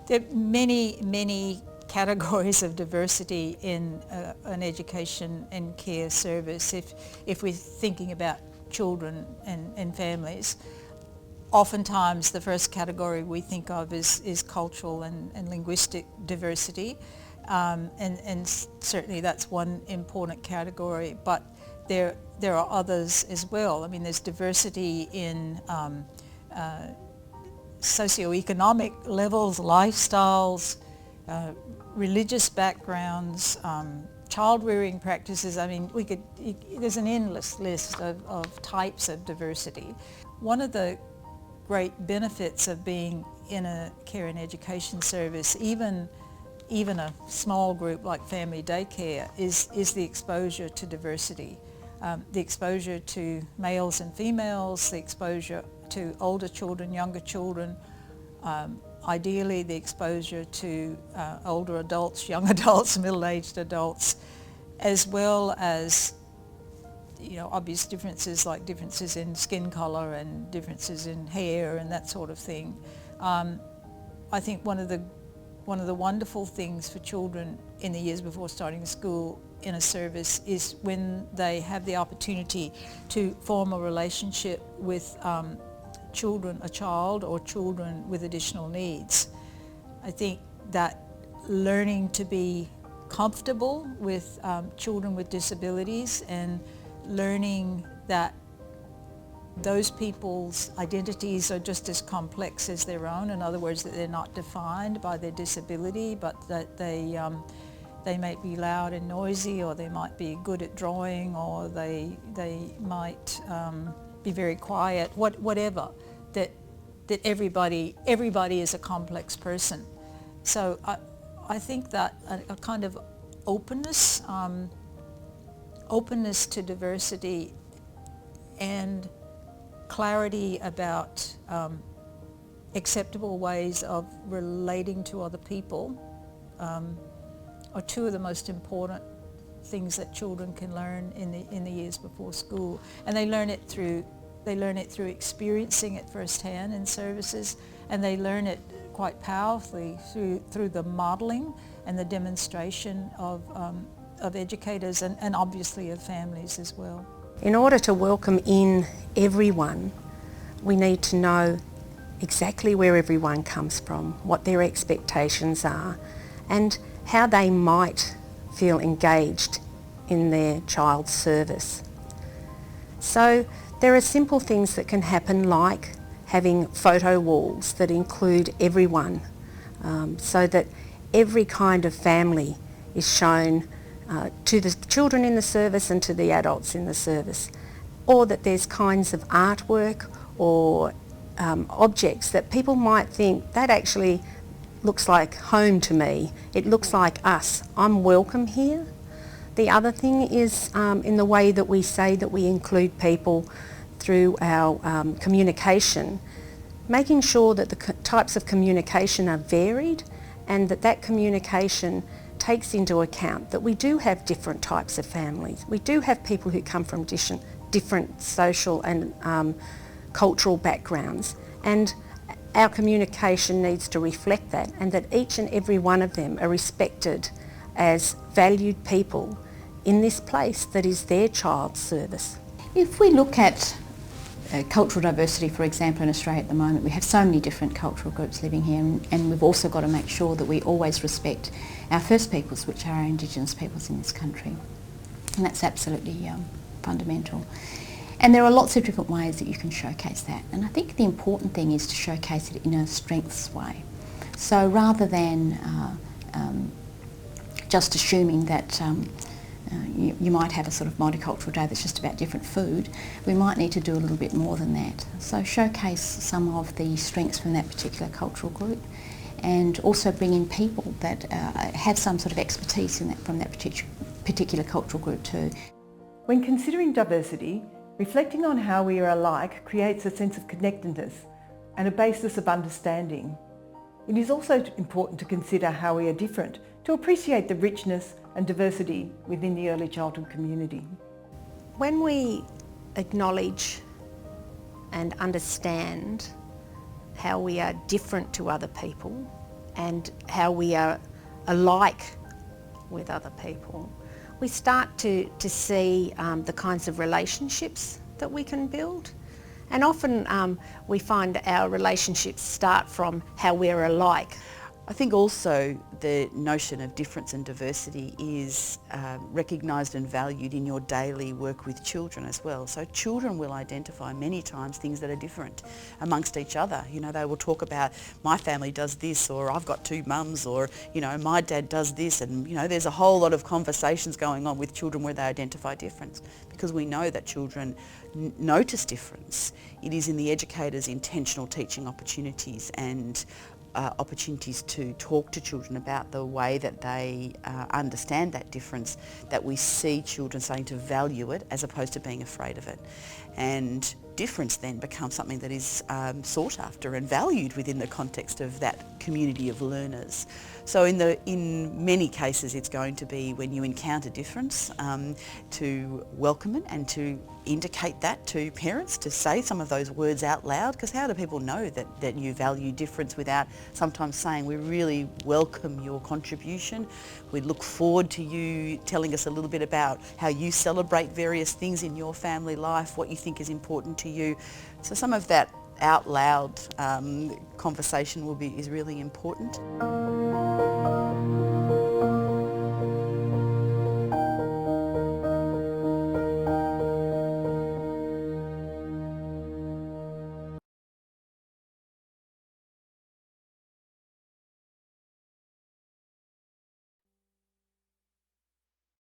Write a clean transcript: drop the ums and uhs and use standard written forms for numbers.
There are many categories of diversity in an education and care service. If we're thinking about children and families, oftentimes the first category we think of is cultural and linguistic diversity, and certainly that's one important category, but there are others as well. I mean, there's diversity in socioeconomic levels, lifestyles, religious backgrounds, child rearing practices. I mean, there's an endless list of types of diversity. One of the great benefits of being in a care and education service, even a small group like family daycare, is the exposure to diversity. The exposure to males and females, the exposure to older children, younger children, ideally the exposure to older adults, young adults, middle-aged adults, as well as obvious differences like differences in skin colour and differences in hair and that sort of thing. I think one of the wonderful things for children in the years before starting school in a service is when they have the opportunity to form a relationship with a child or children with additional needs. I think that learning to be comfortable with children with disabilities and learning that those people's identities are just as complex as their own. In other words, that they're not defined by their disability, but that they might be loud and noisy, or they might be good at drawing, or they might be very quiet, whatever. That everybody is a complex person. So I think that a kind of openness to diversity and clarity about acceptable ways of relating to other people are two of the most important things that children can learn in the years before school, and they learn it through experiencing it firsthand in services, and they learn it quite powerfully through the modelling and the demonstration of educators and obviously of families as well. In order to welcome in everyone, we need to know exactly where everyone comes from, what their expectations are, and how they might feel engaged in their child's service. So there are simple things that can happen, like having photo walls that include everyone, so that every kind of family is shown to the children in the service and to the adults in the service, or that there's kinds of artwork or objects that people might think, that actually looks like home to me, it looks like us, I'm welcome here. The other thing is in the way that we say that we include people through our communication, making sure that the types of communication are varied, and that communication takes into account that we do have different types of families. We do have people who come from different social and cultural backgrounds, and our communication needs to reflect that, and that each and every one of them are respected as valued people in this place that is their child's service. If we look at cultural diversity, for example, in Australia at the moment, we have so many different cultural groups living here, and we've also got to make sure that we always respect our First Peoples, which are our Indigenous peoples in this country. And that's absolutely fundamental. And there are lots of different ways that you can showcase that. And I think the important thing is to showcase it in a strengths way. So rather than just assuming that you might have a sort of multicultural day that's just about different food, we might need to do a little bit more than that. So showcase some of the strengths from that particular cultural group, and also bring in people that have some sort of expertise in that from that particular cultural group too. When considering diversity, reflecting on how we are alike creates a sense of connectedness and a basis of understanding. It is also important to consider how we are different, to appreciate the richness and diversity within the early childhood community. When we acknowledge and understand how we are different to other people and how we are alike with other people, we start to see the kinds of relationships that we can build. And often we find our relationships start from how we're alike. I think also the notion of difference and diversity is recognised and valued in your daily work with children as well. So children will identify many times things that are different amongst each other. You know, they will talk about my family does this, or I've got two mums, or, you know, my dad does this, and, you know, there's a whole lot of conversations going on with children where they identify difference, because we know that children notice difference. It is in the educator's intentional teaching opportunities and opportunities to talk to children about the way that they understand that difference, that we see children starting to value it as opposed to being afraid of it. And difference then becomes something that is sought after and valued within the context of that community of learners. So in many cases it's going to be, when you encounter difference, to welcome it and to indicate that to parents, to say some of those words out loud, because how do people know that you value difference without sometimes saying, we really welcome your contribution, we look forward to you telling us a little bit about how you celebrate various things in your family life, what you think is important to you. So some of that out loud conversation is really important.